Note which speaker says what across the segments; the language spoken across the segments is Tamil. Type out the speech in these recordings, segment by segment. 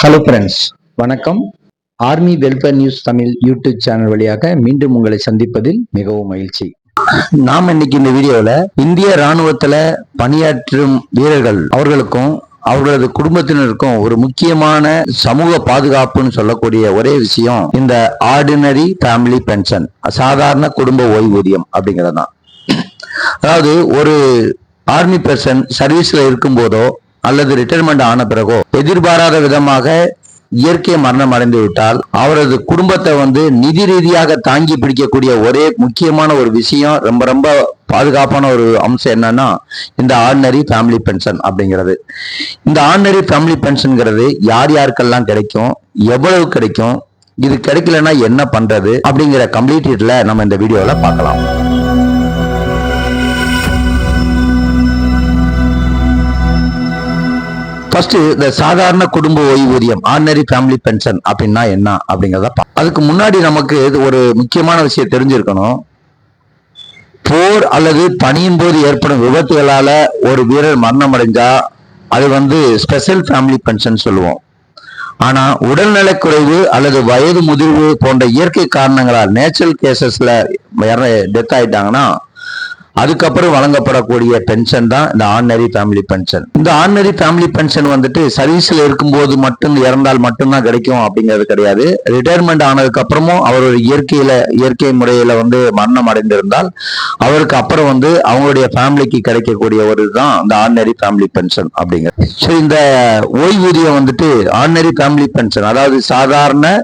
Speaker 1: ஹலோ ஃப்ரெண்ட்ஸ், வணக்கம். Army welfare news Tamil YouTube channel வழியாக மீண்டும் உங்களை சந்திப்பதில் மிகவும் மகிழ்ச்சி. நாம் இன்னைக்கு இந்த வீடியோல இந்திய ராணுவத்துல பணியாற்றும் வீரர்கள் அவர்களுக்கும் அவர்களது குடும்பத்தினருக்கும் ஒரு முக்கியமான சமூக பாதுகாப்புன்னு சொல்லக்கூடிய ஒரே விஷயம் இந்த ஆர்டினரி ஃபேமிலி பென்ஷன், சாதாரண குடும்ப ஓய்வூதியம் அப்படிங்கறதுதான். அதாவது ஒரு ஆர்மி பர்சன் சர்வீஸ்ல இருக்கும் போதோ அல்லது ரிட்டையர்மெண்ட் ஆன பிறகோ எதிர்பாராத விதமாக இயற்கை மரணம் அடைந்து விட்டால் அவரது குடும்பத்தை நிதி ரீதியாக தாங்கி பிடிக்கக்கூடிய ஒரே முக்கியமான ஒரு விஷயம், ரொம்ப ரொம்ப பாதுகாப்பான ஒரு அம்சம் என்னன்னா இந்த ஆர்டினரி ஃபேமிலி பென்ஷன் அப்படிங்கிறது. இந்த ஆர்டினரி ஃபேமிலி பென்ஷன்ங்கிறது யார் யாருக்கெல்லாம் கிடைக்கும், எவ்வளவு கிடைக்கும், இது கிடைக்கலன்னா என்ன பண்றது அப்படிங்கிற கம்ப்ளீட் டீட்டெயில நம்ம இந்த வீடியோல பார்க்கலாம். ஃபர்ஸ்ட் இந்த சாதாரண குடும்ப ஓய்வூதியம் ஆர்டினரி ஃபேமிலி பென்ஷன் அப்படின்னா என்ன அப்படிங்கிறத அதுக்கு முன்னாடி நமக்கு ஒரு முக்கியமான விஷயம் தெரிஞ்சிருக்கணும். போர் அல்லது பணியின் போது ஏற்படும் விபத்துகளால ஒரு வீரர் மரணம் அடைஞ்சா அது ஸ்பெஷல் ஃபேமிலி பென்ஷன் சொல்லுவோம். ஆனா உடல்நலக்குறைவு அல்லது வயது முதிர்வு போன்ற இயற்கை காரணங்களால் நேச்சுரல் கேசஸ்ல டெத் ஆயிட்டாங்கன்னா அதுக்கப்புறம் வழங்கப்படக்கூடிய பென்ஷன் தான் இந்த ஆர்டினரி ஃபேமிலி பென்ஷன். இந்த ஆர்டினரி ஃபேமிலி பென்ஷன் சர்வீஸ்ல இருக்கும்போது மட்டும் இறந்தால் மட்டும்தான் கிடைக்கும் அப்படிங்கிறது கிடையாது. ரிட்டையர்மெண்ட் ஆனதுக்கு அப்புறமும் அவர் ஒரு இயற்கை முறையில மரணம் அடைந்திருந்தால் அவருக்கு அப்புறம் அவங்களுடைய ஃபேமிலிக்கு கிடைக்கக்கூடிய ஒரு தான் இந்த ஆர்டினரி ஃபேமிலி பென்ஷன் அப்படிங்கிறது. ஸோ இந்த ஓய்வூதியம் ஆர்டினரி ஃபேமிலி பென்ஷன், அதாவது சாதாரண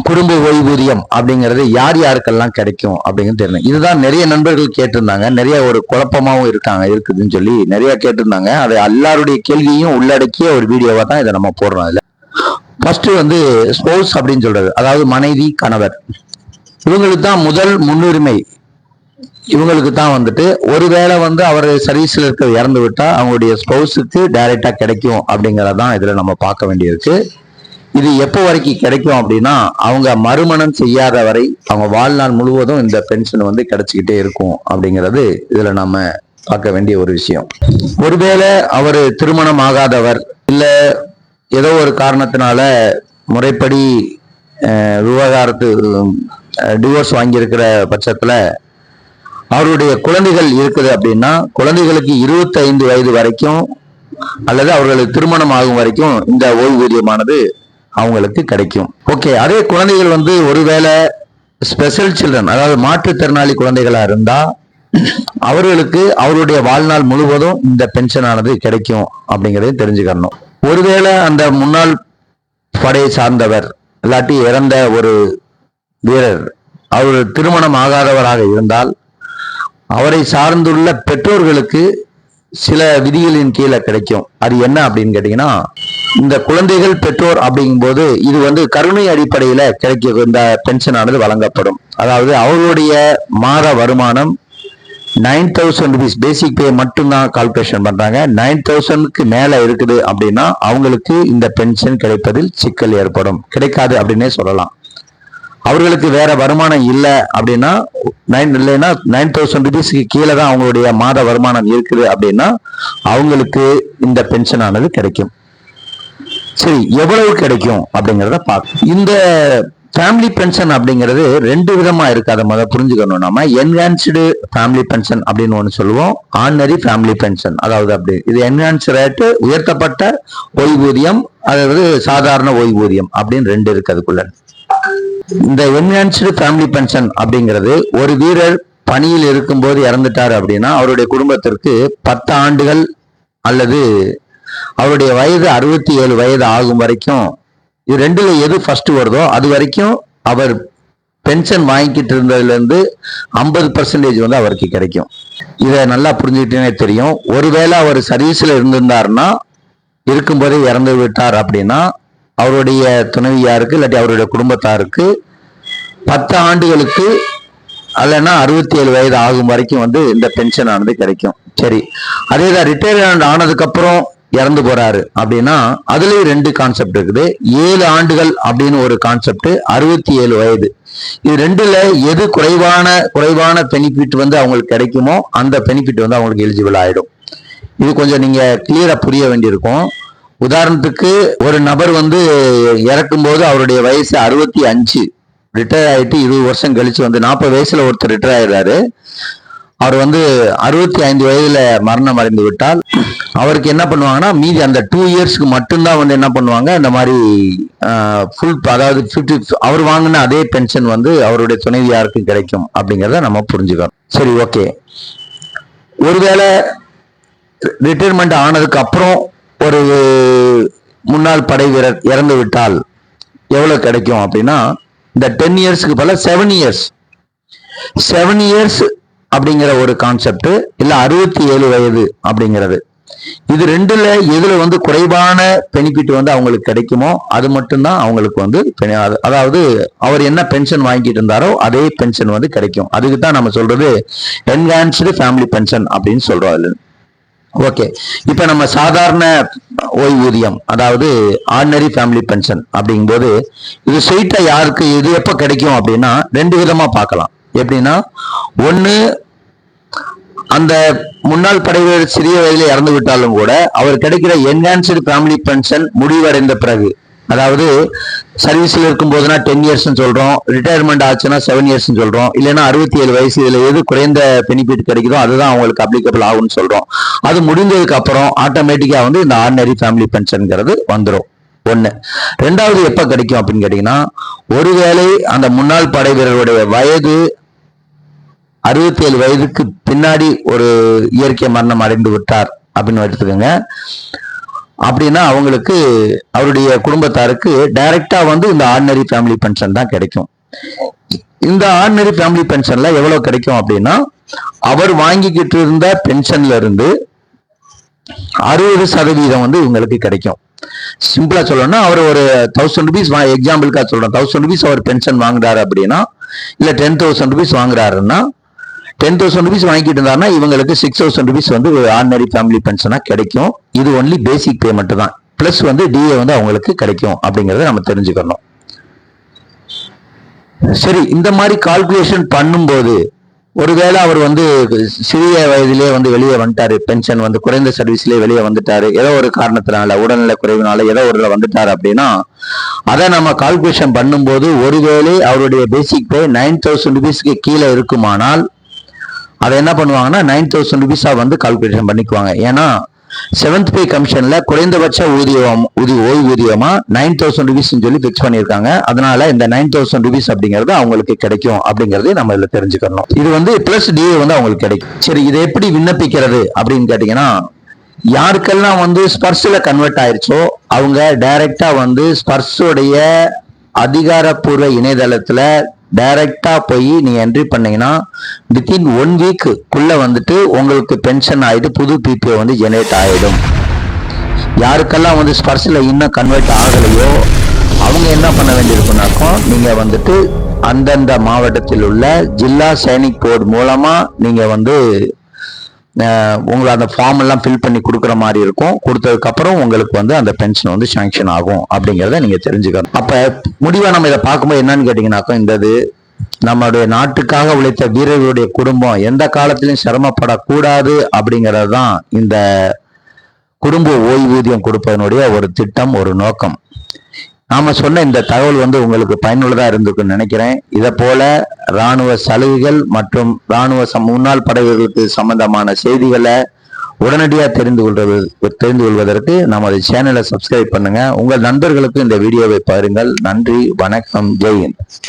Speaker 1: குடும்ப ஓய்வூதியம் அப்படிங்கிறது யார் யாருக்கெல்லாம் கிடைக்கும் அப்படிங்கிறது தெரியல. இதுதான் நிறைய நண்பர்கள் கேட்டிருந்தாங்க. நிறைய ஒரு குழப்பமாவும் இருக்குதுன்னு சொல்லி நிறைய கேட்டிருந்தாங்க. அது எல்லாருடைய கேள்வியும் உள்ளடக்கிய ஒரு வீடியோவா தான் இதை நம்ம போடுறோம். இதுல ஃபர்ஸ்ட் ஸ்பௌஸ் அப்படின்னு சொல்றது, அதாவது மனைவி கணவர், இவங்களுக்கு தான் முதல் முன்னுரிமை. இவங்களுக்கு தான் ஒருவேளை அவர் சர்வீஸ்ல இருக்க இறந்து விட்டா அவங்களுடைய ஸ்பௌஸுக்கு டைரக்டா கிடைக்கும் அப்படிங்கறதான் இதுல நம்ம பார்க்க வேண்டியிருக்கு. இது எப்போ வரைக்கும் கிடைக்கும் அப்படின்னா அவங்க மறுமணம் செய்யாத வரை அவங்க வாழ்நாள் முழுவதும் இந்த பென்ஷன் கிடைச்சிக்கிட்டே இருக்கும் அப்படிங்கிறது இதுல நம்ம பார்க்க வேண்டிய ஒரு விஷயம். ஒருவேளை அவர் திருமணம் ஆகாதவர் இல்ல ஏதோ ஒரு காரணத்தினால முறைப்படி டிவோர்ஸ் வாங்கியிருக்கிற பட்சத்துல அவருடைய குழந்தைகள் இருக்குது அப்படின்னா குழந்தைகளுக்கு 25 வயது வரைக்கும் அல்லது அவர்களுக்கு திருமணம் ஆகும் வரைக்கும் இந்த ஓய்வூதியமானது அவங்களுக்கு கிடைக்கும். ஓகே, அதே குழந்தைகள் ஒருவேளை ஸ்பெஷல் சில்ட்ரன், அதாவது மாற்றுத்திறனாளி குழந்தைகளா இருந்தா அவர்களுக்கு அவருடைய வாழ்நாள் முழுவதும் இந்த பென்ஷன் ஆனது கிடைக்கும் அப்படிங்கறதையும் தெரிஞ்சுக்கணும். ஒருவேளை அந்த முன்னாள் படையை சார்ந்தவர் இல்லாட்டி இறந்த ஒரு வீரர் அவர் திருமணம் ஆகாதவராக இருந்தால் அவரை சார்ந்துள்ள பெற்றோர்களுக்கு சில விதிகளின் கீழே கிடைக்கும். அது என்ன அப்படின்னு கேட்டீங்கன்னா, இந்த குழந்தைகள் பெற்றோர் அப்படிங்கும் போது இது கருணை அடிப்படையில கிடைக்க இந்த பென்ஷன் ஆனது வழங்கப்படும். அதாவது அவர்களுடைய மாத வருமானம் 9,000 rupees பேசிக் பே மட்டும்தான் கால்குலேஷன் பண்றாங்க. 9,000க்கு மேல இருக்குது அப்படின்னா அவங்களுக்கு இந்த பென்ஷன் கிடைப்பதில் சிக்கல் ஏற்படும், கிடைக்காது அப்படின்னே சொல்லலாம். அவர்களுக்கு வேற வருமானம் இல்லை அப்படின்னா 9,000 rupeesக்கு கீழே தான் அவங்களுடைய மாத வருமானம் இருக்குது அப்படின்னா அவங்களுக்கு இந்த பென்ஷன் ஆனது கிடைக்கும். சரி, எவ்வளவு கிடைக்கும் அப்படிங்கிறத பார்க்க. இந்த ஃபேமிலி பென்ஷன் அப்படிங்கிறது 2 விதமா இருக்கு. அதை முதல்ல புரிஞ்சுக்கணும். நம்ம என்ஹான்ஸ்டு ஃபேமிலி பென்ஷன் அப்படின்னு ஒன்று சொல்லுவோம், ஆர்டினரி ஃபேமிலி பென்ஷன். அதாவது அப்படி இது என்ஹான்ஸ் ரேட்டு, உயர்த்தப்பட்ட ஓய்வூதியம், அதாவது சாதாரண ஓய்வூதியம் அப்படின்னு 2 இருக்கு அதுக்குள்ள. இந்த என்ஹான்ஸ்டு ஃபேமிலி பென்ஷன் அப்படிங்கிறது ஒரு வீரர் பணியில் இருக்கும்போது இறந்துட்டாரு அப்படின்னா அவருடைய குடும்பத்திற்கு 10 ஆண்டுகள் அல்லது அவருடைய வயது 67 வயது ஆகும் வரைக்கும், இது 2ல எது ஃபர்ஸ்ட் வருதோ அது வரைக்கும் அவர் பென்ஷன் வாங்கிக்கிட்டு இருந்ததுல இருந்து 50% அவருக்கு கிடைக்கும். இதை நல்லா புரிஞ்சுக்கிட்டே தெரியும். ஒருவேளை அவர் சர்வீஸ்ல இருந்திருந்தாருன்னா இருக்கும்போதே இறந்து விட்டார் அப்படின்னா அவருடைய துணைவியாருக்கு இல்லாட்டி அவருடைய குடும்பத்தாருக்கு 10 ஆண்டுகளுக்கு அல்லனா 67 வயது ஆகும் வரைக்கும் இந்த பென்ஷன் ஆனது கிடைக்கும். சரி, அதேதான் ரிட்டையர்மெண்ட் ஆனதுக்கு அப்புறம் இறந்து போறாரு அப்படின்னா அதுலயும் 2 கான்செப்ட் இருக்குது. 7 ஆண்டுகள் அப்படின்னு ஒரு கான்செப்ட், 67 வயது. இது 2ல எது குறைவான பெனிஃபிட் அவங்களுக்கு கிடைக்குமோ அந்த பெனிஃபிட் அவங்களுக்கு எலிஜிபிள் ஆயிடும். இது கொஞ்சம் நீங்க கிளியரா புரிய வேண்டியிருக்கும். உதாரணத்துக்கு ஒரு நபர் வந்து இறக்கும் போது அவருடைய வயசு 65, ரிட்டையர் ஆயிட்டு 20 வருஷம் கழிச்சு வந்து 40 வயசுல ஒருத்தர் ரிட்டையர் ஆயிடுறாரு. அவர் வந்து 65 வயதுல மரணம் அடைந்து விட்டால் அவருக்கு என்ன பண்ணுவாங்கன்னா மீதி அந்த 2 இயர்ஸ்க்கு மட்டும்தான் வந்து என்ன பண்ணுவாங்க, இந்த மாதிரி ஃபுல், அதாவது 50 அவர் வாங்கின அதே பென்ஷன் வந்து அவருடைய துணைவியாருக்கு கிடைக்கும் அப்படிங்கிறத நம்ம புரிஞ்சுக்கணும். சரி, ஓகே. ஒருவேளை ரிட்டையர்மெண்ட் ஆனதுக்கு அப்புறம் ஒரு முன்னாள் படை வீரர் இறந்து விட்டால் எவ்வளவு கிடைக்கும் அப்படின்னா, இந்த 10 இயர்ஸ்க்கு பல 7 இயர்ஸ் அப்படிங்கிற ஒரு கான்செப்ட், இல்ல 67 வயது அப்படிங்கிறது, இது ரெண்டுல எதுல வந்து குறைவான பெனிஃபிட் வந்து அவங்களுக்கு கிடைக்குமோ அது மட்டும்தான் அவங்களுக்கு வந்து, அதாவது அவர் என்ன பென்ஷன் வாங்கிட்டு இருந்தாரோ அதே பென்ஷன் வந்து கிடைக்கும். அதுக்கு தான் நம்ம சொல்றது என்ஹான்ஸ்டு ஃபேமிலி பென்ஷன் அப்படின்னு சொல்றோம். அதுல ஓகே. இப்ப நம்ம சாதாரண ஓய்வூதியம், அதாவது ஆர்டினரி ஃபேமிலி பென்ஷன் அப்படிங்கும்போது இது ஸ்ட்ரெயிட்டா யாருக்கு இது எப்ப கிடைக்கும் அப்படின்னா 2 விதமா பார்க்கலாம். எப்படின்னா, ஒண்ணு, அந்த முன்னாள் படை வீரர் சிறிய வயதில் இறந்து விட்டாலும் கூட அவர் கிடைக்கிற என்ஹான்ஸ்டு ஃபேமிலி பென்ஷன் முடிவடைந்த பிறகு, அதாவது சர்வீஸ்ல இருக்கும் போதுனா 10 இயர்ஸ் சொல்றோம், ரிட்டையர்மெண்ட் ஆச்சுன்னா 7 இயர்ஸ் சொல்றோம், இல்லைன்னா 67 வயசு, இதுல எது குறைந்த பெனிஃபிட் கிடைக்குதோ அதுதான் அவங்களுக்கு அப்ளிகபிள் ஆகும்னு சொல்றோம். அது முடிந்ததுக்கு அப்புறம் ஆட்டோமேட்டிக்கா வந்து இந்த ஆர்டினரி ஃபேமிலி பென்ஷன்ங்கிறது வந்துடும். ஒண்ணு. ரெண்டாவது எப்ப கிடைக்கும் அப்படின்னு கேட்டீங்கன்னா, ஒருவேளை அந்த முன்னாள் படை வீரருடைய வயது 67 வயதுக்கு பின்னாடி ஒரு இயற்கை மரணம் அடைந்து விட்டார் அப்படின்னு எடுத்துக்கோங்க. அப்படின்னா அவங்களுக்கு, அவருடைய குடும்பத்தாருக்கு டைரக்டா வந்து இந்த ஆர்டினரி ஃபேமிலி பென்ஷன் தான் கிடைக்கும். இந்த ஆர்டினரி ஃபேமிலி பென்ஷன்ல எவ்வளவு கிடைக்கும் அப்படின்னா, அவர் வாங்கிக்கிட்டு இருந்த பென்ஷன்ல இருந்து 60% வந்து இவங்களுக்கு கிடைக்கும். சிம்பிளா சொல்லணும்னா, அவர் ஒரு 1000 rupees, எக்ஸாம்பிளுக்கா சொல்றோம், 1000 rupees அவர் பென்ஷன் வாங்குறாரு அப்படின்னா, இல்ல 10,000 rupees வாங்குறாருன்னா, 10,000 rupees வாங்கிட்டு இருந்தாருன்னா இவங்களுக்கு 6,000 rupees வந்து ஆர்டினரி ஃபேமிலி பென்ஷனா கிடைக்கும். இது ஒன்லி பேசிக் பேமெண்ட் தான், பிளஸ் வந்து டிஏ வந்து அவங்களுக்கு கிடைக்கும் அப்படிங்கறத நம்ம தெரிஞ்சுக்கணும். சரி, இந்த மாதிரி கால்குலேஷன் பண்ணும்போது ஒருவேளை அவர் வந்து சிறிய வயதிலே வந்து வெளியே வந்துட்டாரு, பென்ஷன் வந்து குறைந்த சர்வீஸ்லயே வெளியே வந்துட்டாரு, ஏதோ ஒரு காரணத்தினால, உடல்நல குறைவினால ஏதோ ஒரு வந்துட்டாரு அப்படின்னா, அதை நம்ம கால்குலேஷன் பண்ணும்போது ஒருவேளை அவருடைய பேசிக் பே 9,000 rupeesக்கு கீழே இருக்குமானால் அதை என்ன பண்ணுவாங்கன்னா 9,000 rupees வந்து கால்குலேஷன் பண்ணிக்குவாங்க. ஏன்னா 7th பே கமிஷன்ல குறைந்தபட்ச ஓய்வூதியமா 9,000 rupees சொல்லி பிக்ஸ் பண்ணியிருக்காங்க. அதனால இந்த 9,000 rupees அப்படிங்கிறது அவங்களுக்கு கிடைக்கும் அப்படிங்கறதை நம்ம இதுல தெரிஞ்சுக்கணும். இது வந்து பிளஸ் டிஏ வந்து அவங்களுக்கு கிடைக்கும். சரி, இதை எப்படி விண்ணப்பிக்கிறது அப்படின்னு கேட்டீங்கன்னா, யாருக்கெல்லாம் வந்து ஸ்பர்ஸ்ல கன்வெர்ட் ஆயிருச்சோ அவங்க டைரக்டா வந்து ஸ்பர்ஸுடைய அதிகாரப்பூர்வ இணையதளத்துல டைரக்டா போய் நீங்க என்ட்ரி பண்ணீங்கன்னா வித்தின் 1 வீக்குள்ள வந்துட்டு உங்களுக்கு பென்ஷன் ஆயிட்டு புது பிபிஓ வந்து ஜெனரேட் ஆயிடும். யாருக்கெல்லாம் வந்து ஸ்பர்ஸ்ல இன்னும் கன்வெர்ட் ஆகலையோ அவங்க என்ன பண்ண வேண்டியிருக்குனாக்கோ, நீங்க வந்துட்டு அந்தந்த மாவட்டத்தில் உள்ள ஜில்லா சைனிக் போர்டு மூலமா நீங்க வந்து உங்களை அந்த ஃபார்ம் எல்லாம் ஃபில் பண்ணி கொடுக்குற மாதிரி இருக்கும். கொடுத்ததுக்கு அப்புறம் உங்களுக்கு வந்து அந்த பென்ஷன் வந்து சாங்ஷன் ஆகும் அப்படிங்கிறத நீங்க தெரிஞ்சுக்கணும். அப்ப முடிவா நம்ம இதை பார்க்கும்போது என்னன்னு கேட்டீங்கன்னாக்கா, இந்த நம்மளுடைய நாட்டுக்காக உழைத்த வீரர்களுடைய குடும்பம் எந்த காலத்திலும் சிரமப்படக்கூடாது அப்படிங்கிறது தான் இந்த குடும்ப ஓய்வூதியம் கொடுப்பதனுடைய ஒரு திட்டம், ஒரு நோக்கம். நாம சொன்ன இந்த தகவல் வந்து உங்களுக்கு பயனுள்ளதா இருந்திருக்குன்னு நினைக்கிறேன். இதை போல இராணுவ சலுகைகள் மற்றும் இராணுவ முன்னாள் படை வீரர்களுக்கு சம்பந்தமான செய்திகளை உடனடியாக தெரிந்து கொள்வதற்கு நமது சேனலை சப்ஸ்கிரைப் பண்ணுங்க. உங்கள் நண்பர்களுக்கு இந்த வீடியோவை பாருங்கள். நன்றி, வணக்கம், ஜெய் ஹிந்த்.